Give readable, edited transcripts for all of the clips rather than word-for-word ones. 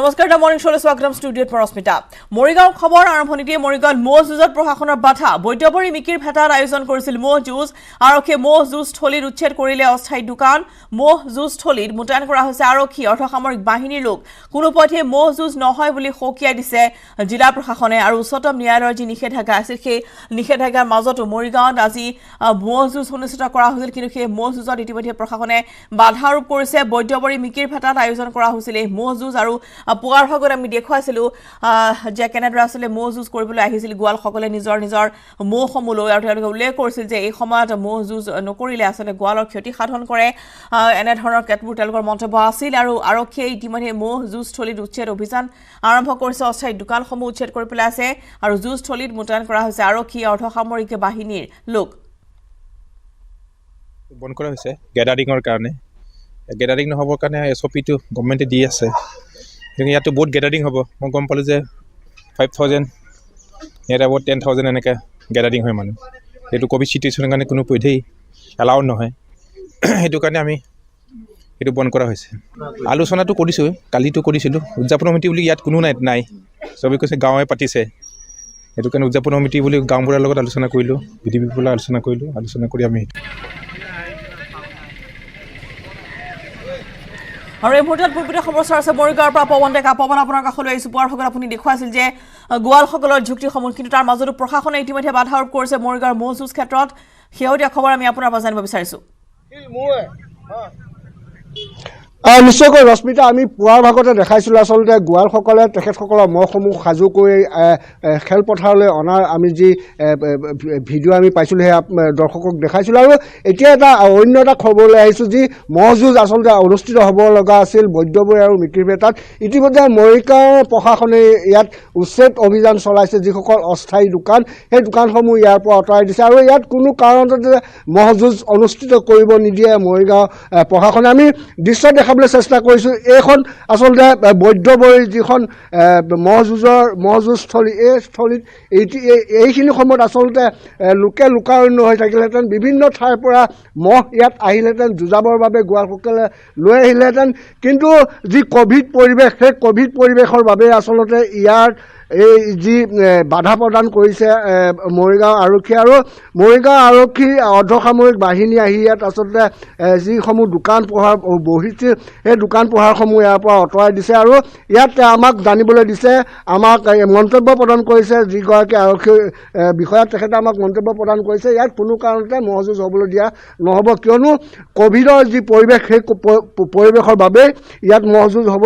নমস্কাৰ দা মৰ্নিং শোলৈ স্বাগতম ষ্টুডিঅ'ত পৰস্মিতা মৰিগাঁও খবৰ আৰম্ভণিতে মৰিগাঁৱত মহ যুঁজত প্ৰশাসনৰ বাধা বৈদ্যবৰী মিকিৰ ভেটাত আয়োজন কৰিছিল মহ যুঁজ আৰক্ষীয়ে মহ যুঁজ স্থলীত উচ্ছেদ কৰিলে অস্থায়ী দোকান মহ যুঁজ স্থলীত মুতায়ন কৰা হৈছে আৰক্ষী অৰ্ধসামৰিক বাহিনীৰ লোক কোনো পথে মহ যুঁজ নহয় বুলি সকীয়াই দিছে জিলা প্ৰশাসনে আৰু উচ্চতম ন্যায়ালয়ৰ যি নিষেধাজ্ঞা আছিল সেই নিষেধাজ্ঞাৰ মাজতো মৰিগাঁৱত আজি মহ যুঁজ অনুষ্ঠিত কৰা হৈছিল কিন্তু সেই মহ যুঁজত ইতিমধ্যে প্ৰশাসনে বাধা আৰোপ কৰিছে বৈদ্যবৰী মিকিৰ ভেটাত আয়োজন কৰা হৈছিল এই মহ যুঁজ আৰু পুৱাৰ ভাগত আমি দেখুৱাইছিলো যে কেনেদৰে আসলে মহ যুঁজ কৰিবলৈ আহিছিল গোৱালসকলে নিজৰ নিজৰ মহসমূহ লৈ আৰু তেওঁলোকে উল্লেখ কৰিছিল যে এই সময়ত মহ যুঁজ নকৰিলে আসলে গোৱালৰ ক্ষতি সাধন কৰে এনে ধৰণৰ কেতবোৰ তেওঁলোকৰ মন্তব্য আছিল আৰু আৰক্ষীয়ে ইতিমধ্যে মহ যুঁজ স্থলীত উচ্ছেদ অভিযান আৰম্ভ কৰিছে অস্থায়ী দোকানসমূহ উচ্ছেদ কৰি পেলাইছে আৰু যুঁজ স্থলীত মুতায়ন কৰা হৈছে আৰক্ষী অৰ্ধসামৰিক বাহিনীৰ লোক বন কৰা হৈছে গেদাৰিঙৰ কাৰণে গেদাৰিং নহবৰ কাৰণে এছঅপিটো গভৰ্ণমেণ্টে দি আছে ইয়াতো বহুত গেদাৰিং হ'ব মই গম পালোঁ যে 5,000 ইয়াত about 10,000 এনেকৈ গেদাৰিং হয় মানুহ সেইটো ক'ভিড চিটুৱেশ্যনৰ কাৰণে কোনো পধ্যেই এলাউড নহয় সেইটো কাৰণে আমি সেইটো বন্ধ কৰা হৈছে আলোচনাটো কৰিছোঁ কালিতো কৰিছিলোঁ উদযাপন সমিতি বুলি ইয়াত কোনো নাই চবেই কৈছে গাঁৱে পাতিছে সেইটো কাৰণে উদযাপন সমিতি বুলি গাঁওবুঢ়াৰ লগত আলোচনা কৰিলোঁ বিডিপিৰ আলোচনা কৰিলোঁ আলোচনা কৰি আমি আৰু এই মুহূৰ্তত পূৰ্বতে খবৰ আছে মৰিগাঁৱৰ পৰা পৱন ডেকা পৱন আপোনাৰ কাষলৈ আহিছোঁ পুৱাৰ ভাগত আপুনি দেখুৱাইছিল যে গোৱালসকলৰ যুক্তিসমূহ কিন্তু তাৰ মাজতো প্ৰশাসনে ইতিমধ্যে বাধা আৰোপ কৰিছে মৰিগাঁৱৰ মহ যুঁজ ক্ষেত্ৰত শেহতীয়া খবৰ আমি আপোনাৰ পৰা জানিব বিচাৰিছোঁ নিশ্চয়কৈ ৰশ্মিতা আমি পুৱাৰ ভাগতে দেখাইছিলোঁ আচলতে গোৱালসকলে তেখেতসকলৰ মহসমূহ সাজু কৰি খেলপথাৰলৈ অনাৰ আমি যি ভিডিঅ' আমি পাইছিলোঁ সেয়া দৰ্শকক দেখাইছিলোঁ আৰু এতিয়া অন্য এটা খবৰলৈ আহিছোঁ যি মহ যুঁজ আচলতে অনুষ্ঠিত হ'ব লগা আছিল বৈদ্যবৰী আৰু মিকিৰ ভেটাত ইতিমধ্যে মৰিগাঁও প্ৰশাসনে ইয়াত উচ্ছেদ অভিযান চলাইছে যিসকল অস্থায়ী দোকান সেই দোকানসমূহ ইয়াৰ পৰা আঁতৰাই দিছে আৰু ইয়াত কোনো কাৰণতে মহ যুঁজ অনুষ্ঠিত কৰিব নিদিয়ে মৰিগাঁও প্ৰশাসনে আমি দৃশ্য দেখাবলৈ চেষ্টা কৰিছোঁ এইখন আচলতে বৈদ্যবৰীৰ যিখন মহ যুঁজ স্থলী এই স্থলীত এইখিনি সময়ত আচলতে লোকে লোকাৰণ্য হৈ থাকিলেহেঁতেন বিভিন্ন ঠাইৰ পৰা মহ ইয়াত আহিলেহেঁতেন যুঁজাবৰ বাবে গোৱালসকলে লৈ আহিলেহেঁতেন কিন্তু যি ক'ভিড পৰিৱেশ সেই ক'ভিড পৰিৱেশৰ বাবে আচলতে ইয়াৰ এই যি বাধা প্ৰদান কৰিছে মৰিগাঁও আৰক্ষী আৰু মৰিগাঁও আৰক্ষী অৰ্ধসামৰিক বাহিনী আহি ইয়াত আচলতে যিসমূহ দোকান পোহাৰ বহিছিল সেই দোকান পোহাৰসমূহ ইয়াৰ পৰা আঁতৰাই দিছে আৰু ইয়াত আমাক জানিবলৈ দিছে আমাক মন্তব্য প্ৰদান কৰিছে যিগৰাকী আৰক্ষী বিষয়াত তেখেতে আমাক মন্তব্য প্ৰদান কৰিছে ইয়াত কোনো কাৰণতে মহ যুঁজ হ'বলৈ দিয়া নহ'ব কিয়নো ক'ভিডৰ যি পৰিৱেশ সেই পৰিৱেশৰ বাবে ইয়াত মহ যুঁজ হ'ব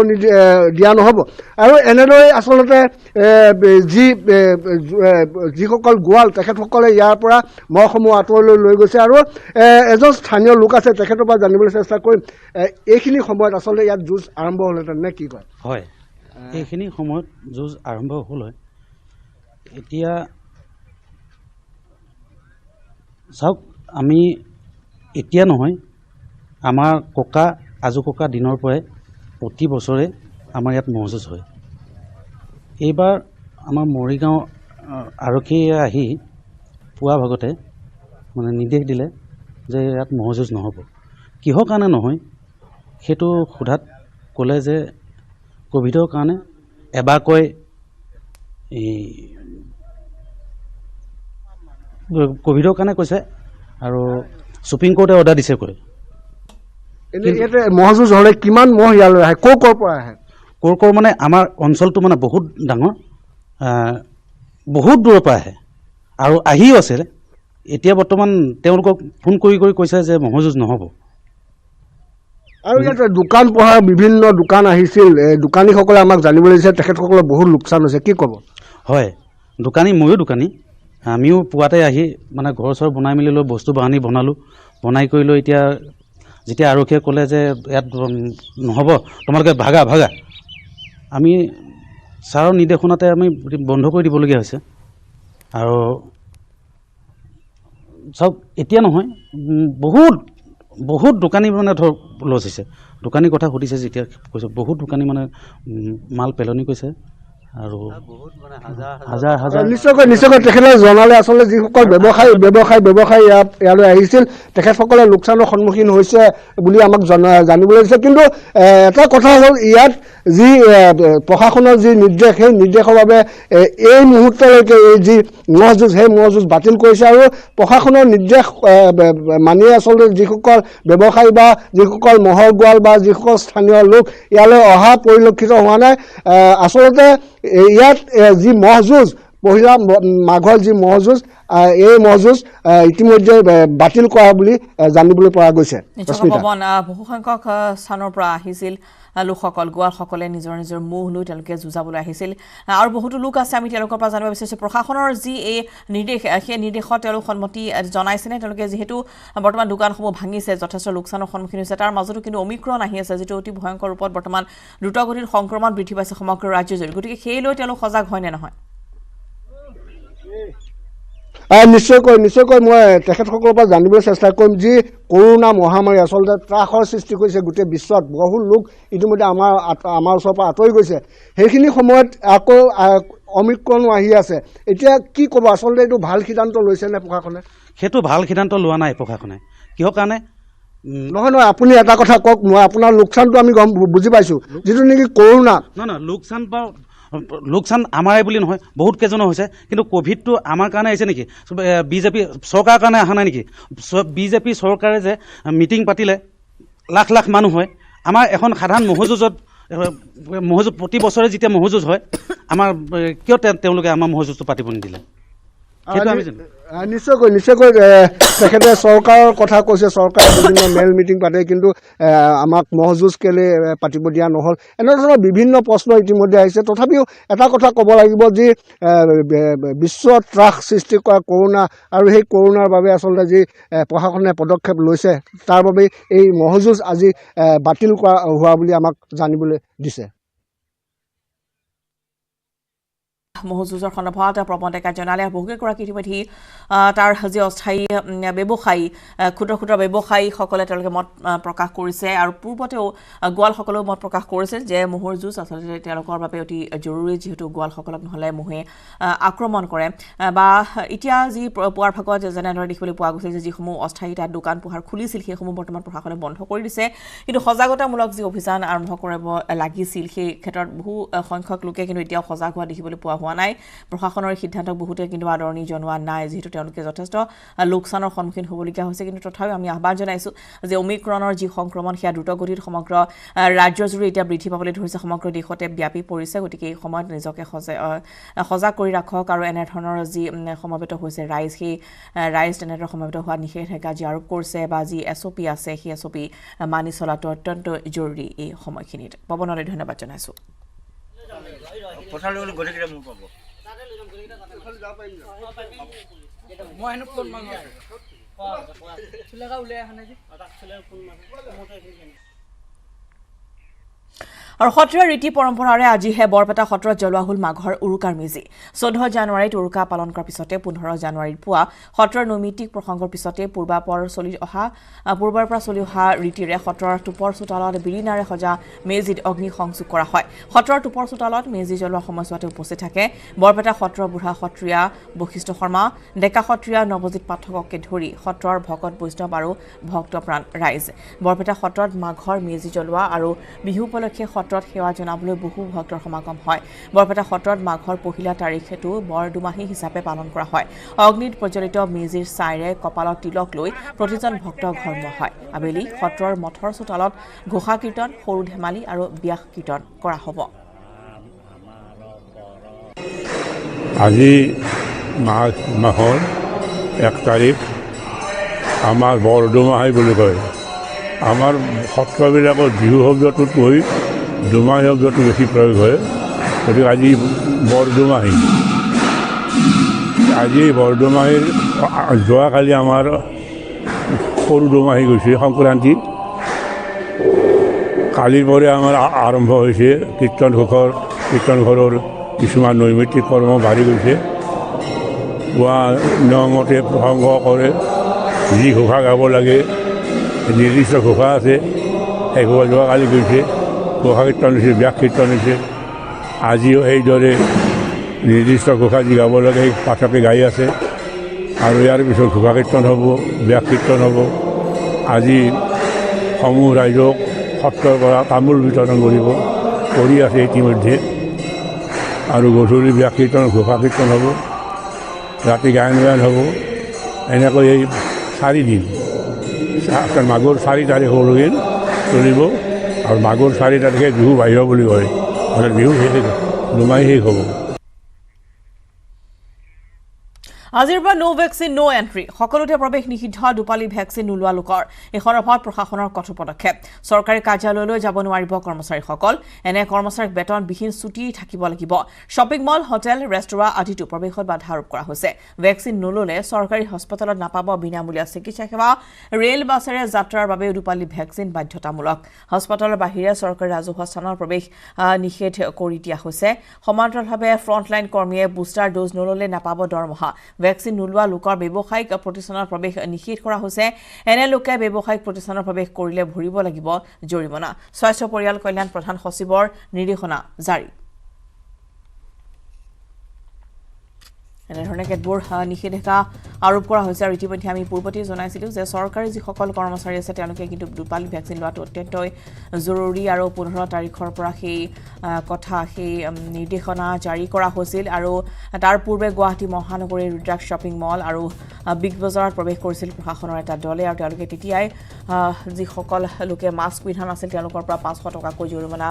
দিয়া নহ'ব আৰু এনেদৰে আচলতে যিসকল গোৱাল তেখেতসকলে ইয়াৰ পৰা মহসমূহ আঁতৰলৈ লৈ গৈছে আৰু এজন স্থানীয় লোক আছে তেখেতৰ পৰা জানিবলৈ চেষ্টা কৰিম এইখিনি সময়ত আচলতে ইয়াত যুঁজ আৰম্ভ হ'লহেঁতেন নে কি কয় হয় এইখিনি সময়ত যুঁজ আৰম্ভ হ'ল হয় এতিয়া চাওক আমি এতিয়া নহয় আমাৰ আজু ককা দিনৰ পৰাই প্ৰতি বছৰে আমাৰ ইয়াত মহ যুঁজ হয় এইবাৰ আমাৰ মৰিগাঁও আৰক্ষীয়ে আহি পুৱা ভাগতে মানে নিৰ্দেশ দিলে যে ইয়াত মহ যুঁজ নহ'ব কিহৰ কাৰণে নহয় সেইটো সোধাত ক'লে যে ক'ভিডৰ কাৰণে এবাৰকৈ ক'ভিডৰ কাৰণে কৈছে আৰু সুপ্ৰিম কোৰ্টে অৰ্ডাৰ দিছে কৈ ইয়াতে মহ যুঁজ হ'লে কিমান মহ ইয়ালৈ আহে ক'ৰ পৰা আহে ক'ৰ মানে আমাৰ অঞ্চলটো মানে বহুত ডাঙৰ বহুত দূৰৰ পৰা আহে আৰু আহিও আছে এতিয়া বৰ্তমান তেওঁলোকক ফোন কৰি কৈছে যে মহ যুঁজ নহ'ব আৰু ইয়াত দোকান পোহাৰ বিভিন্ন দোকান আহিছিল দোকানীসকলে আমাক জানিবলৈ দিছে তেখেতসকলৰ বহুত লোকচান হৈছে কি ক'ব হয় ময়ো দোকানী আমিও পুৱাতে আহি মানে ঘৰ চৰ বনাই মেলি লৈ বস্তু বাহানি বনাই কৰি লৈ এতিয়া যেতিয়া আৰক্ষীয়ে ক'লে যে ইয়াত নহ'ব তোমালোকে ভাগা আমি ছাৰৰ নিৰ্দেশনাতে আমি বন্ধ কৰি দিবলগীয়া হৈছে আৰু চাওক এতিয়া নহয় বহুত দোকানী মানে ধৰক লছ হৈছে দোকানীৰ কথা সুধিছে যেতিয়া কৈছে বহুত দোকানী মানে মাল পেলনি কৈছে আৰু হাজাৰ হাজাৰ নিশ্চয়কৈ তেখেতে জনালে আচলতে যিসকল ব্যৱসায়ী ইয়ালৈ আহিছিল তেখেতসকলে লোকচানৰ সন্মুখীন হৈছে বুলি আমাক জানিবলৈ দিছে। কিন্তু এটা কথা হ'ল ইয়াত যি প্ৰশাসনৰ যি নিৰ্দেশ সেই নিৰ্দেশৰ বাবে এই মুহূৰ্তলৈকে এই যি ম'হ যুঁজ সেই ম'হ যুঁজ বাতিল কৰিছে আৰু প্ৰশাসনৰ নিৰ্দেশ মানি আচলতে যিসকল ব্যৱসায়ী বা যিসকল ম'হৰ গোৱাল বা যিসকল স্থানীয় লোক ইয়ালৈ অহা পৰিলক্ষিত হোৱা নাই। আচলতে ইয়াত যি ম'হ যুঁজ পহিলা মাঘৰ যি ম'হ যুঁজ এই ম'হ যুঁজ ইতিমধ্যে বাতিল কৰা বুলি জানিবলৈ পৰা গৈছে। বহু সংখ্যক স্থানৰ পৰা আহিছিল লোকসকল, গোৱালসকলে নিজৰ নিজৰ ম'হ লৈ তেওঁলোকে যুঁজাবলৈ আহিছিল আৰু বহুতো লোক আছে। আমি তেওঁলোকৰ পৰা জানিব বিচাৰিছোঁ প্ৰশাসনৰ যি এই নিৰ্দেশ সেই নিৰ্দেশত তেওঁলোক সন্মতি জনাইছেনে? তেওঁলোকে যিহেতু বৰ্তমান দোকানসমূহ ভাঙিছে, যথেষ্ট লোকচানৰ সন্মুখীন হৈছে, তাৰ মাজতো কিন্তু অমিক্ৰণ আহি আছে যিটো অতি ভয়ংকৰ ৰূপত বৰ্তমান দ্ৰুতগতিত সংক্ৰমণ বৃদ্ধি পাইছে সমগ্ৰ ৰাজ্যজুৰি। গতিকে সেই লৈ তেওঁলোক সজাগ হয় নে নহয়? নিশ্চয়কৈ মই তেখেতসকলৰ পৰা জানিবলৈ চেষ্টা কৰিম। যি কৰোণা মহামাৰী আচলতে ত্ৰাসৰ সৃষ্টি কৰিছে গোটেই বিশ্বত, বহু লোক ইতিমধ্যে আমাৰ ওচৰৰ পৰা আঁতৰি গৈছে। সেইখিনি সময়ত আকৌ অমিক্ৰণো আহি আছে। এতিয়া কি ক'ব, আচলতে এইটো ভাল সিদ্ধান্ত লৈছে নে প্ৰশাসনে? সেইটো ভাল সিদ্ধান্ত লোৱা নাই প্ৰশাসনে। কিহৰ কাৰণে? নহয় আপুনি এটা কথা কওক। মই আপোনাৰ লোকচানটো আমি বুজি পাইছোঁ, যিটো নেকি কৰোণা। নহয় লোকচান আমাৰে বুলি নহয়, বহুত কেইজনৰ হৈছে। কিন্তু ক'ভিডটো আমাৰ কাৰণে আহিছে নেকি? বিজেপি চৰকাৰৰ কাৰণে অহা নাই নেকি? বিজেপি চৰকাৰে যে মিটিং পাতিলে লাখ লাখ মানুহ হয়। আমাৰ এখন সাধাৰণ ম'হ যুঁজত প্ৰতি বছৰে যেতিয়া ম'হ যুঁজ হয়, আমাৰ কিয় তেওঁলোকে আমাৰ ম'হ যুঁজটো পাতিব নিদিলে? নিশ্চয়কৈ তেখেতে চৰকাৰৰ কথা কৈছে। চৰকাৰে বিভিন্ন মেল মিটিং পাতে, কিন্তু আমাক ম'হ যুঁজ কেলৈ পাতিব দিয়া নহ'ল, এনেধৰণৰ বিভিন্ন প্ৰশ্ন ইতিমধ্যে আহিছে। তথাপিও এটা কথা ক'ব লাগিব যি বিশ্ব ত্ৰাস সৃষ্টি কৰা কৰোণা আৰু সেই কৰোণাৰ বাবে আচলতে যি প্ৰশাসনে পদক্ষেপ লৈছে তাৰ বাবে এই ম'হ যুঁজ আজি বাতিল কৰা হোৱা বুলি আমাক জানিবলৈ দিছে। ম'হ যুঁজৰ সন্দৰ্ভত প্ৰবন ডেকাই জনালে বহুকেইগৰাকী ইতিমধ্যে তাৰ যি অস্থায়ী ব্যৱসায়ী ক্ষুদ্ৰ ব্যৱসায়ীসকলে তেওঁলোকে মত প্ৰকাশ কৰিছে আৰু পূৰ্বতেও গোৱালসকলেও মত প্ৰকাশ কৰিছে যে ম'হৰ যুঁজ আচলতে তেওঁলোকৰ বাবে অতি জৰুৰী, যিহেতু গোৱালসকলক নহ'লে ম'হে আক্ৰমণ কৰে। বা এতিয়া যি পুৱাৰ ভাগত যেনেদৰে দেখিবলৈ পোৱা গৈছে যে যিসমূহ অস্থায়ী তাত দোকান পোহাৰ খুলিছিল সেইসমূহ বৰ্তমান প্ৰশাসনে বন্ধ কৰি দিছে। কিন্তু সজাগতামূলক যি অভিযান আৰম্ভ কৰিব লাগিছিল সেই ক্ষেত্ৰত বহু সংখ্যক লোকে কিন্তু এতিয়াও সজাগ হোৱা দেখিবলৈ পোৱা হোৱা নাই। প্ৰশাসনৰ সিদ্ধান্তক বহুতে কিন্তু আদৰণি জনোৱা নাই, যিহেতু তেওঁলোকে যথেষ্ট লোকচানৰ সন্মুখীন হ'বলগীয়া হৈছে। কিন্তু তথাপিও আমি আহ্বান জনাইছোঁ যে অমিক্ৰণৰ যি সংক্ৰমণ সেয়া দ্ৰুতগতিত সমগ্ৰ ৰাজ্যজুৰি এতিয়া বৃদ্ধি পাবলৈ ধৰিছে, সমগ্ৰ দেশতে ব্যাপি পৰিছে। গতিকে এই সময়ত নিজকে সজাগ কৰি ৰাখক আৰু এনেধৰণৰ যি সমবেত হৈছে ৰাইজ, সেই ৰাইজ তেনেদৰে সমবেত হোৱা নিষেধাজ্ঞা যি আৰোপ কৰিছে বা যি SOP আছে সেই SOP মানি চলাটো অত্যন্ত জৰুৰী এই সময়খিনিত। পৱনলৈ ধন্যবাদ জনাইছোঁ। আৰু সত্ৰীয়া ৰীতি পৰম্পৰাৰে আজিহে বৰপেটা সত্ৰত জ্বলোৱা হ'ল মাঘৰ উৰুকাৰ মেজি। 14 জানুৱাৰীত উৰুকা পালন কৰাৰ পিছতে 15 জানুৱাৰীত পুৱা সত্ৰৰ নৈমিত্তিক প্ৰসংগৰ পিছতে পূৰ্বৰ পৰা চলি অহা ৰীতিৰে সত্ৰৰ টুপৰ চোতালত বিৰিণাৰে সজা মেজিত অগ্নি সংযোগ কৰা হয়। সত্ৰৰ টুপৰ চোতালত মেজি জ্বলোৱাৰ সময়ছোৱাতে উপস্থিত থাকে বৰপেটা সত্ৰৰ বুঢ়া সত্ৰীয়া বশিষ্ঠ শৰ্মা, ডেকা সত্ৰীয়া নৱজিৎ পাঠককে ধৰি সত্ৰৰ ভকত বৈষ্ণৱ আৰু ভক্তপ্ৰাণ ৰাইজ। বৰপেটা সত্ৰত মাঘৰ মেজি জ্বলোৱা আৰু বিহু উপলক্ষে সত্ৰত সেৱা জনাবলৈ বহু ভক্তৰ সমাগম হয়। বৰপেটা সত্ৰত মাঘৰ পহিলা তাৰিখেটো বৰদুমাহী হিচাপে পালন কৰা হয়। অগ্নিত প্ৰজ্বলিত মেজিৰ ছাইৰে কপালত তিলক লৈ প্ৰতিজন ভক্ত ঘৰমুৱা হয়। আবেলি সত্ৰৰ মঠৰ চোতালত ঘোষা কীৰ্তন, সৰু ধেমালি আৰু ব্যাস কীৰ্তন কৰা হ'ব। আজি মাহৰ 1 তাৰিখ আমাৰ বৰদুমাহী বুলি কয়। আমাৰ সত্ৰবিলাকত বিহু শব্দটোত গৈ দুমাহী শব্দটো বেছি প্ৰয়োগ হয়। গতিকে আজি বৰদুমাহী। আজি বৰদুমাহীৰ যোৱাকালি আমাৰ সৰু দুমাহী গৈছে সংক্ৰান্তি। কালিৰ পৰা আমাৰ আৰম্ভ হৈছে কীৰ্তন ঘৰৰ কিছুমান নৈমিত্তিক কৰ্ম বাঢ়ি গৈছে। পুৱা নিয়মতে প্ৰসংগ কৰে, যি ঘোষা গাব লাগে নিৰ্দিষ্ট ঘোষা আছে, সেই ঘোষা যোৱাকালি গৈছে। ঘোষা কীৰ্তন হৈছে, ব্যাস কীৰ্তন হৈছে। আজিও এইদৰে নিৰ্দিষ্ট ঘোষা যি গাব লাগে সেই পাঠকে গাই আছে আৰু ইয়াৰ পিছত ঘোষা কীৰ্তন হ'ব, ব্যাস কীৰ্তন হ'ব। আজি সমূহ ৰাইজক সত্ৰৰ পৰা তামোল বিতৰণ কৰি আছে ইতিমধ্যে, আৰু গধূলি ব্যাস কীৰ্তন ঘোষা কীৰ্তন হ'ব, ৰাতি গায়ন বায়ন হ'ব। এনেকৈ এই 4 দিন মাঘৰ 4 তাৰিখলৈকে চলিব, আৰু মাঘৰ 4 তাৰিখে বিহু বাহিৰ বুলি কয়, মানে বিহু শেষ, দুমাহী শেষ হ'ব। আজিৰ পৰা নো ভেকচিন নো এণ্ট্ৰি, সকলোতে প্ৰৱেশ নিষিদ্ধ দুপালি ভেকচিন নোলোৱা লোকৰ। এই সন্দৰ্ভত প্ৰশাসনৰ কঠোৰ পদক্ষেপ। চৰকাৰী কাৰ্যালয়লৈ যাব নোৱাৰিব কৰ্মচাৰীসকল। এনে কৰ্মচাৰীক বেতনবিহীন ছুটী থাকিব লাগিব। শ্বপিং মল, হোটেল, ৰেস্তোৰাঁ আদিতো প্ৰৱেশত বাধা আৰোপ কৰা হৈছে। ভেকচিন নল'লে চৰকাৰী হস্পিটেলত নাপাব বিনামূলীয়া চিকিৎসা সেৱা। ৰেল বাছেৰে যাত্ৰাৰ বাবেও দুপালি ভেকচিন বাধ্যতামূলক। হস্পিটেলৰ বাহিৰে চৰকাৰী ৰাজহুৱা স্থানৰ প্ৰৱেশ নিষেধ কৰি দিয়া হৈছে। সমান্তৰালভাৱে ফ্ৰণ্টলাইন কৰ্মীয়ে বুষ্টাৰ ড'জ নল'লে নাপাব দৰমহা। ভেকচিন নোলোৱা লোকৰ ব্যৱসায়িক প্ৰতিষ্ঠানৰ প্ৰৱেশ নিষেধ কৰা হৈছে। এনে লোকে ব্যৱসায়িক প্ৰতিষ্ঠানৰ প্ৰৱেশ কৰিলে ভৰিব লাগিব জৰিমনা। স্বাস্থ্য পৰিয়াল কল্যাণ প্ৰধান সচিবৰ নিৰ্দেশনা জাৰি। এনেধৰণে কেতবোৰ নিষেধাজ্ঞা আৰোপ কৰা হৈছে। আৰু ইতিমধ্যে আমি পূৰ্বতে জনাইছিলোঁ যে চৰকাৰী যিসকল কৰ্মচাৰী আছে তেওঁলোকে কিন্তু দুপালি ভেকচিন লোৱাটো অত্যন্তই জৰুৰী, আৰু 15 তাৰিখৰ পৰা সেই নিৰ্দেশনা জাৰি কৰা হৈছিল। আৰু তাৰ পূৰ্বে গুৱাহাটী মহানগৰীৰ ৰুদ্ৰাক্ষ শ্বপিং মল আৰু বিগ বজাৰত প্ৰৱেশ কৰিছিল প্ৰশাসনৰ এটা দলে, আৰু তেওঁলোকে তেতিয়াই যিসকল লোকে মাস্ক পিন্ধা নাছিল তেওঁলোকৰ পৰা 500 টকাকৈ জৰিমনা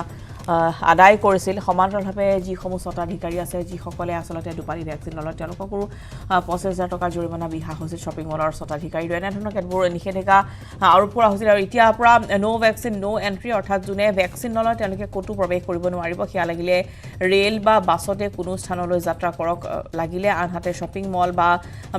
আদায় কৰিছিল। সমান্তৰালভাৱে যিসমূহ স্বত্বাধিকাৰী আছে যিসকলে আচলতে দুপালি ভেকচিন নলয় তেওঁলোককো 25,000 টকাৰ জৰিমনা বিহা হৈছিল শ্বপিং মলৰ স্বত্বাধিকাৰী। এনেধৰণৰ কেতবোৰ নিষেধাজ্ঞা আৰোপ কৰা হৈছিল। আৰু এতিয়াৰ পৰা নো ভেকচিন নো এণ্ট্ৰি, অৰ্থাৎ যোনে ভেকচিন নলয় তেওঁলোকে ক'তো প্ৰৱেশ কৰিব নোৱাৰিব। সেয়া লাগিলে ৰেল বা বাছতে কোনো স্থানলৈ যাত্ৰা কৰক লাগিলে, আনহাতে শ্বপিং মল বা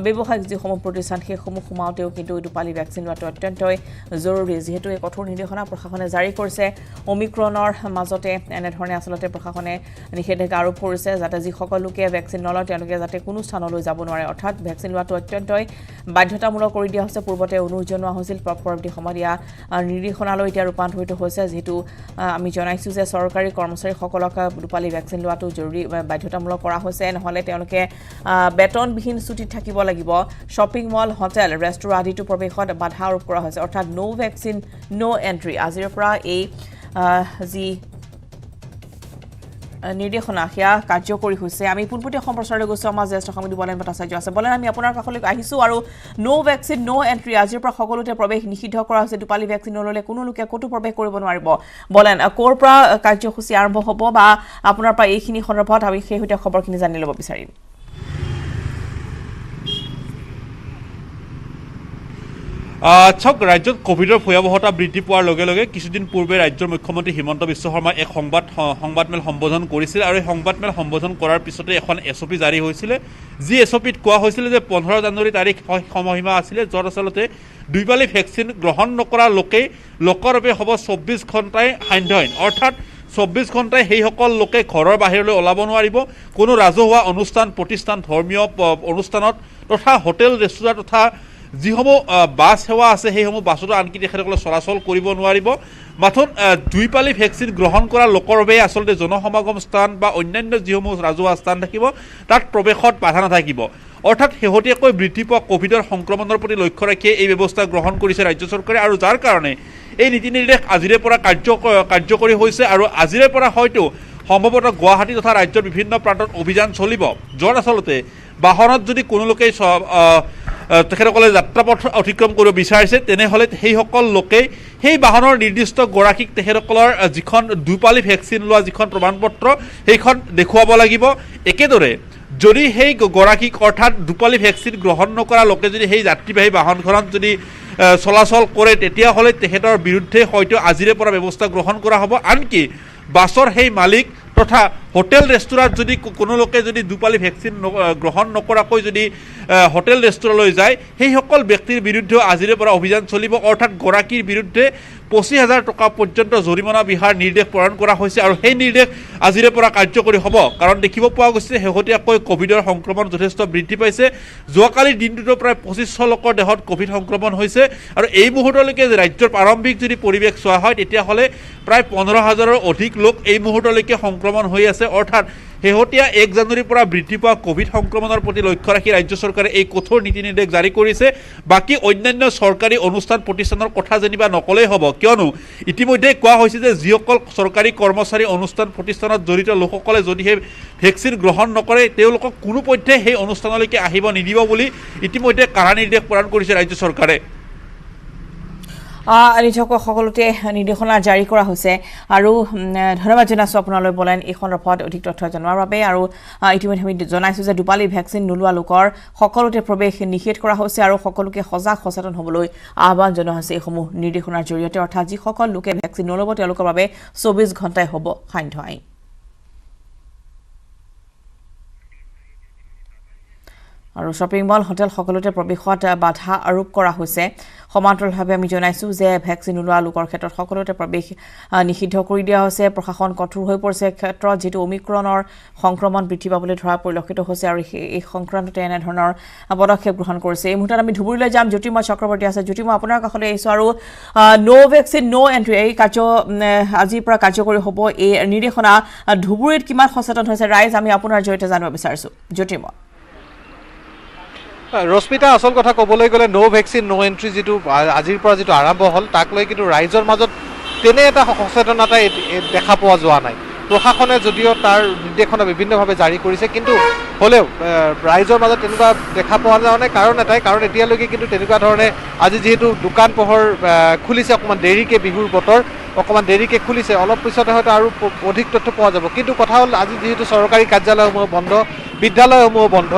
ব্যৱসায়িক যিসমূহ প্ৰতিষ্ঠান সেইসমূহ সোমাওঁতেও কিন্তু দুপালি ভেকচিন লোৱাটো অত্যন্তই জৰুৰী। যিহেতু এই কঠোৰ নিৰ্দেশনা প্ৰশাসনে জাৰি কৰিছে, অমিক্ৰণৰ মাজতে এনেধৰণে আচলতে প্ৰশাসনে নিষেধাজ্ঞা আৰোপ কৰিছে যাতে যিসকল লোকে ভেকচিন নলয় তেওঁলোকে যাতে কোনো স্থানলৈ যাব নোৱাৰে। অৰ্থাৎ ভেকচিন লোৱাটো অত্যন্তই বাধ্যতামূলক কৰি দিয়া হৈছে। পূৰ্বতে অনুৰোধ জনোৱা হৈছিল, পৰৱৰ্তী সময়ত ইয়াৰ নিৰ্দেশনালৈ এতিয়া ৰূপান্তৰিত হৈছে। যিহেতু আমি জনাইছোঁ যে চৰকাৰী কৰ্মচাৰীসকলক দুপালি ভেকচিন লোৱাটো জৰুৰী বাধ্যতামূলক কৰা হৈছে, নহ'লে তেওঁলোকে বেতনবিহীন ছুটীত থাকিব লাগিব। শ্বপিং মল, হোটেল, ৰেস্তোৰাঁ আদিতো প্ৰৱেশত বাধা আৰোপ কৰা হৈছে। অৰ্থাৎ নো ভেকচিন নো এণ্ট্ৰি। আজিৰ পৰা এই যি নিৰ্দেশনা সেয়া কাৰ্যকৰী হৈছে। আমি পোনপটীয়া সম্প্ৰচাৰলৈ গৈছোঁ। আমাৰ জ্যেষ্ঠ সাংবাদিক বলেন ভট্টাচাৰ্য আছে। বলেন, আমি আপোনাৰ কাষলৈ আহিছোঁ, আৰু নো ভেকচিন নো এণ্ট্ৰি আজিৰ পৰা সকলোতে প্ৰৱেশ নিষিদ্ধ কৰা হৈছে। দুপালি ভেকচিন নল'লে কোনো লোকে ক'তো প্ৰৱেশ কৰিব নোৱাৰিব। বলেন, ক'ৰ পৰা কাৰ্যসূচী আৰম্ভ হ'ব বা আপোনাৰ পৰা এইখিনি সন্দৰ্ভত আমি শেহতীয়া খবৰখিনি জানি ল'ব বিচাৰিম। চাওক, ৰাজ্যত কোভিডৰ ভয়াৱহতা বৃদ্ধি পোৱাৰ লগে লগে কিছুদিন পূৰ্বে ৰাজ্যৰ মুখ্যমন্ত্ৰী হিমন্ত বিশ্ব শৰ্মাই এক সংবাদমেল সম্বোধন কৰিছিল, আৰু এই সংবাদমেল সম্বোধন কৰাৰ পিছতে এখন SOP জাৰি হৈছিলে। যি SOPত কোৱা হৈছিলে যে 15 জানুৱাৰী তাৰিখ সময়সীমা আছিলে, য'ত আচলতে দুইপালি ভেকচিন গ্ৰহণ নকৰা লোকৰ বাবে হ'ব 24 ঘণ্টাই সান্ধ্য আইন। অৰ্থাৎ 24 ঘণ্টাই সেইসকল লোকে ঘৰৰ বাহিৰলৈ ওলাব নোৱাৰিব। কোনো ৰাজহুৱা অনুষ্ঠান প্ৰতিষ্ঠান, ধৰ্মীয় অনুষ্ঠানত তথা হোটেল, ৰেষ্টুৰাঁ তথা যিসমূহ বাছ সেৱা আছে সেইসমূহ বাছতো আনকি তেখেতসকলে চলাচল কৰিব নোৱাৰিব। মাথোন দুইপালি ভেকচিন গ্ৰহণ কৰা লোকৰ বাবে আচলতে জনসমাগম স্থান বা অন্যান্য যিসমূহ ৰাজহুৱা স্থান থাকিব তাত প্ৰৱেশত বাধা নাথাকিব। অৰ্থাৎ শেহতীয়াকৈ বৃদ্ধি পোৱা কোভিডৰ সংক্ৰমণৰ প্ৰতি লক্ষ্য ৰাখিয়ে এই ব্যৱস্থা গ্ৰহণ কৰিছে ৰাজ্য চৰকাৰে, আৰু যাৰ কাৰণে এই নীতি নিৰ্দেশ আজিৰে পৰা কাৰ্যকৰী হৈছে। আৰু আজিৰে পৰা হয়তো সম্ভৱতঃ গুৱাহাটী তথা ৰাজ্যৰ বিভিন্ন প্ৰান্তত অভিযান চলিব, য'ত আচলতে বাহনত যদি কোনো লোকে তেখেতসকলে যাত্ৰাপথ অতিক্ৰম কৰিব বিচাৰিছে তেনেহ'লে সেইসকল লোকেই সেই বাহনৰ নিৰ্দিষ্ট গৰাকীক তেখেতসকলৰ যিখন দুপালি ভেকচিন লোৱা যিখন প্ৰমাণপত্ৰ সেইখন দেখুৱাব লাগিব। একেদৰে যদি সেই গৰাকীক অৰ্থাৎ দুপালি ভেকচিন গ্ৰহণ নকৰা লোকে যদি সেই যাত্ৰীবাহী বাহনখনত যদি চলাচল কৰে তেতিয়াহ'লে তেখেতৰ বিৰুদ্ধে হয়তো আজিৰে পৰা ব্যৱস্থা গ্ৰহণ কৰা হ'ব। আনকি বাছৰ সেই মালিক তথা হোটেল ৰেষ্টুৰাঁত যদি কোনো লোকে যদি দুপালি ভেকচিন গ্ৰহণ নকৰাকৈ যদি হোটেল ৰেষ্টুৰাঁলৈ যায় সেইসকল ব্যক্তিৰ বিৰুদ্ধেও আজিৰে পৰা অভিযান চলিব। অৰ্থাৎ গৰাকীৰ বিৰুদ্ধে 25,000 টকা পৰ্যন্ত জৰিমনা বিহাৰ নিৰ্দেশ প্ৰদান কৰা হৈছে, আৰু সেই নিৰ্দেশ আজিৰে পৰা কাৰ্যকৰী হ'ব। কাৰণ দেখিব পোৱা গৈছে শেহতীয়াকৈ কোভিডৰ সংক্ৰমণ যথেষ্ট বৃদ্ধি পাইছে। যোৱাকালিৰ দিনটোতো প্ৰায় 2500 লোকৰ দেহত কোভিড সংক্ৰমণ হৈছে, আৰু এই মুহূৰ্তলৈকে ৰাজ্যৰ প্ৰাৰম্ভিক যদি পৰিৱেশ চোৱা হয় তেতিয়াহ'লে প্ৰায় 15,000ৰ অধিক লোক এই মুহূৰ্তলৈকে সংক্ৰমণ হৈ আছে। অৰ্থাৎ শেহতীয়া 1 জানুৱাৰীৰ পৰা বৃদ্ধি পোৱা কোভিড সংক্ৰমণৰ প্ৰতি লক্ষ্য ৰাখি ৰাজ্য চৰকাৰে এই কঠোৰ নীতি নিৰ্দেশ জাৰি কৰিছে বাকী অন্যান্য চৰকাৰী অনুষ্ঠান প্ৰতিষ্ঠানৰ কথা যেনিবা নকলেই হ'ব কিয়নো ইতিমধ্যে কোৱা হৈছে যে যিসকল চৰকাৰী কৰ্মচাৰী অনুষ্ঠান প্ৰতিষ্ঠানত জড়িত লোকসকলে যদিহে ভেকচিন গ্ৰহণ নকৰে তেওঁলোকক কোনো পধ্যে সেই অনুষ্ঠানলৈকে আহিব নিদিব বুলি ইতিমধ্যে কাঢ়া নিৰ্দেশ প্ৰদান কৰিছে ৰাজ্য চৰকাৰে নিশ্চয়কৈ সকলোতে নিৰ্দেশনা জাৰি কৰা হৈছে আৰু ধন্যবাদ জনাইছোঁ আপোনালৈ বলেন এই সন্দৰ্ভত অধিক তথ্য জনোৱাৰ বাবে আৰু ইতিমধ্যে আমি জনাইছোঁ যে দুপালি ভেকচিন নোলোৱা লোকৰ সকলোতে প্ৰৱেশ নিষেধ কৰা হৈছে আৰু সকলোকে সজাগ সচেতন হ'বলৈ আহ্বান জনোৱা হৈছে এইসমূহ নিৰ্দেশনাৰ জৰিয়তে অৰ্থাৎ যিসকল লোকে ভেকচিন নল'ব তেওঁলোকৰ বাবে 24 ঘণ্টাই হ'ব সান্ধ্য আইন আৰু শ্বপিং মল হোটেল সকলোতে প্ৰৱেশত বাধা আৰোপ কৰা হৈছে সমান্তৰালভাৱে আমি জনাইছোঁ যে ভেকচিন নোলোৱা লোকৰ ক্ষেত্ৰত সকলোতে প্ৰৱেশ নিষিদ্ধ কৰি দিয়া হৈছে প্ৰশাসন কঠোৰ হৈ পৰিছে ক্ষেত্ৰত যেটো ওমিক্ৰনৰ সংক্ৰমণ বৃদ্ধি পাবলৈ ধৰা পৰিলক্ষিত হৈছে আৰু এই সংক্ৰান্ততে এনে ধৰণৰ পদক্ষেপ গ্ৰহণ কৰিছে এই মুহূৰ্তত আমি ধুবুৰীলৈ যাম জ্যোতিৰ্ময় চক্ৰৱৰ্তী আছে জ্যোতিৰ্ময় আপোনাৰ কাষলৈ আহিছোঁ আৰু নো ভেকচিন নো এণ্ট্ৰি এই কাৰ্য আজিৰ পৰা কাৰ্যকৰী হ'ব এই নিৰ্দেশনা ধুবুৰীত কিমান সচেতন হৈছে ৰাইজ আমি আপোনাৰ জৰিয়তে জানিব বিচাৰিছোঁ জ্যোতিৰ্ময় ৰশ্মিতা আসল কথা ক'বলৈ গ'লে নো ভেকচিন নো এণ্ট্ৰি যিটো আজিৰ পৰা যিটো আৰম্ভ হ'ল তাক লৈ কিন্তু ৰাইজৰ মাজত তেনে এটা সচেতনতা দেখা পোৱা যোৱা নাই প্ৰশাসনে যদিও তাৰ নিৰ্দেশনা বিভিন্নভাৱে জাৰি কৰিছে কিন্তু হ'লেও ৰাইজৰ মাজত তেনেকুৱা দেখা পোৱা যোৱা নাই কাৰণ এতিয়ালৈকে কিন্তু তেনেকুৱা ধৰণে আজি যিহেতু দোকান পোহৰ খুলিছে অকণমান দেৰিকৈ বিহুৰ বতৰ অকণমান দেৰিকৈ খুলিছে অলপ পিছতে হয়তো আৰু অধিক তথ্য পোৱা যাব কিন্তু কথা হ'ল আজি যিহেতু চৰকাৰী কাৰ্যালয়সমূহ বন্ধ বিদ্যালয়সমূহ বন্ধ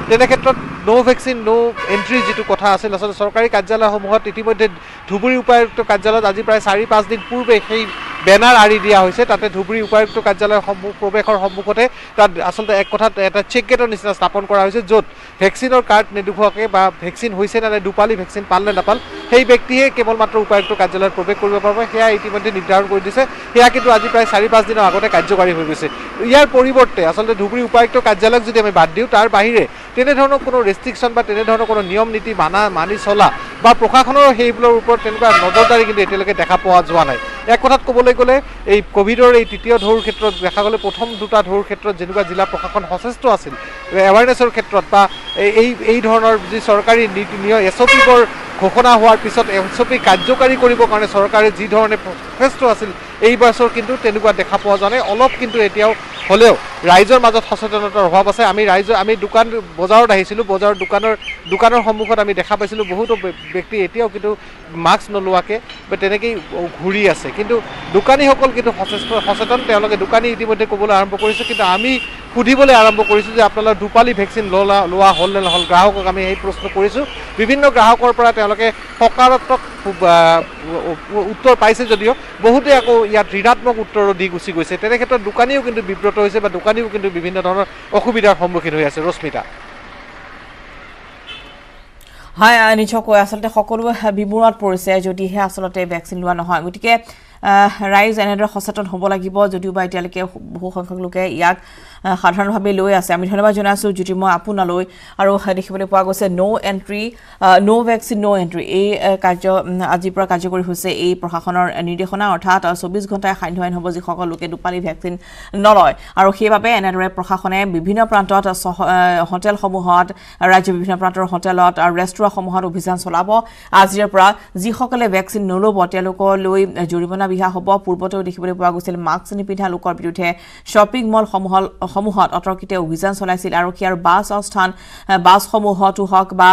তেনে ক্ষেত্ৰত নো ভেকচিন নো এণ্ট্ৰি যিটো কথা আছিল আচলতে চৰকাৰী কাৰ্যালয়সমূহত ইতিমধ্যে ধুবুৰী উপায়ুক্ত কাৰ্যালয়ত আজি প্ৰায় 4-5 দিন পূৰ্বে সেই বেনাৰ আঁৰি দিয়া হৈছে তাতে ধুবুৰী উপায়ুক্ত কাৰ্যালয়ৰ প্ৰৱেশৰ সন্মুখতে তাত আচলতে এক কথাত এটা চেক গেটৰ নিচিনা স্থাপন কৰা হৈছে য'ত ভেকচিনৰ কাৰ্ড নেদেখুৱাকৈ বা ভেকচিন হৈছে নে দুপালি ভেকচিন পাল নে নাপাল সেই ব্যক্তিহে কেৱল মাত্ৰ উপায়ুক্ত কাৰ্যালয়ত প্ৰৱেশ কৰিব পাৰিব সেয়া ইতিমধ্যে নিৰ্ধাৰণ কৰি দিছে সেয়া কিন্তু আজি প্ৰায় 4-5 দিনৰ আগতে কাৰ্যকাৰী হৈ গৈছে ইয়াৰ পৰিৱৰ্তে আচলতে ধুবুৰী উপায়ুক্ত কাৰ্যালয়ক যদি আমি বাদ দিওঁ তাৰ বাহিৰে তেনেধৰণৰ কোনো ৰেষ্ট্ৰিকশ্যন বা তেনেধৰণৰ কোনো নিয়ম নীতি মানি চলা বা প্ৰশাসনৰ সেইবোৰৰ ওপৰত তেনেকুৱা নজৰদাৰী কিন্তু এতিয়ালৈকে দেখা পোৱা যোৱা নাই এক কথাত ক'বলৈ গ'লে এই কোভিডৰ এই তৃতীয় ঢৌৰ ক্ষেত্ৰত দেখা গ'লে প্ৰথম দুটা ঢৌৰ ক্ষেত্ৰত যেনেকুৱা জিলা প্ৰশাসন সচেষ্ট আছিল এৱাৰনেছৰ ক্ষেত্ৰত বা এই ধৰণৰ যি চৰকাৰী নীতি নিয়ম SOPবোৰ ঘোষণা হোৱাৰ পিছত SOP কাৰ্যকাৰী কৰিবৰ কাৰণে চৰকাৰে যি ধৰণে সচেষ্ট আছিল এই বছৰ কিন্তু তেনেকুৱা দেখা পোৱা যোৱা নাই অলপ কিন্তু এতিয়াও হ'লেও ৰাইজৰ মাজত সচেতনতাৰ অভাৱ আছে আমি দোকান বজাৰত আহিছিলোঁ দোকানৰ সন্মুখত আমি দেখা পাইছিলোঁ বহুতো ব্যক্তি এতিয়াও কিন্তু মাস্ক নলোৱাকৈ বা তেনেকেই ঘূৰি আছে কিন্তু দোকানীসকল কিন্তু সচেতন তেওঁলোকে দোকানী ইতিমধ্যে ক'বলৈ আৰম্ভ কৰিছে কিন্তু আমি সুধিবলৈ আৰম্ভ কৰিছোঁ যে আপোনালোকৰ দুপালি ভেকচিন লোৱা হ'ল নে নহ'ল গ্ৰাহকক আমি সেই প্ৰশ্ন কৰিছোঁ বিভিন্ন গ্ৰাহকৰ পৰা তেওঁলোকে সকাৰাত্মক উত্তৰ পাইছে যদিও বহুতে আকৌ ইয়াত ঋণাত্মক উত্তৰো দি গুচি গৈছে তেনে ক্ষেত্ৰত দোকানীও কিন্তু বিব্ৰত হৈছে বা দোকানীও কিন্তু বিভিন্ন ধৰণৰ অসুবিধাৰ সন্মুখীন হৈ আছে ৰশ্মিতা হয় নিশ্চয়কৈ আচলতে সকলো বিমূৰত পৰিছে যদিহে আচলতে ভেকচিন লোৱা নহয় গতিকে ৰাইজ এনেদৰে সচেতন হ'ব লাগিব যদিও বা এতিয়ালৈকে বহু সংখ্যক লোকে ইয়াক সাধাৰণভাৱে লৈ আছে আমি ধন্যবাদ জনাইছোঁ জ্যোতিৰ্ময় আপোনালৈ আৰু দেখিবলৈ পোৱা গৈছে নো এণ্ট্ৰি নো ভেকচিন নো এণ্ট্ৰি এই কাৰ্য আজিৰ পৰা কাৰ্যকৰী হৈছে এই প্ৰশাসনৰ নিৰ্দেশনা অৰ্থাৎ 24 ঘণ্টাই সান্ধ্য আইন হ'ব যিসকল লোকে দুপালি ভেকচিন নলয় আৰু সেইবাবে এনেদৰে প্ৰশাসনে বিভিন্ন প্ৰান্তত হোটেলসমূহত ৰাজ্যৰ বিভিন্ন প্ৰান্তৰ হোটেলত আৰু ৰেষ্টুৰাঁসমূহত অভিযান চলাব আজিৰ পৰা যিসকলে ভেকচিন নল'ব তেওঁলোকলৈ জৰিমনা বিহা হ'ব পূৰ্বতেও দেখিবলৈ পোৱা গৈছিল মাস্ক নিপিন্ধা লোকৰ বিৰুদ্ধে শ্বপিং মল সমূহত অতৰ্কিতে অভিযান চলাইছিল আৰক্ষী আৰু বাছসমূহতো হওক বা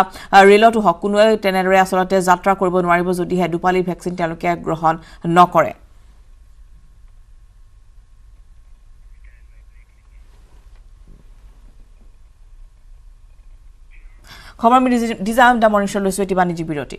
ৰেলতো হওক কোনোৱে তেনেদৰে আচলতে যাত্ৰা কৰিব নোৱাৰিব যদিহে দুপালি ভেকচিন তেওঁলোকে গ্ৰহণ নকৰে খবৰ আমি ডিজাইন দা মৰ্নিং শ্ব' লৈছোঁ এটি বাণিজ্যিক বিৰতি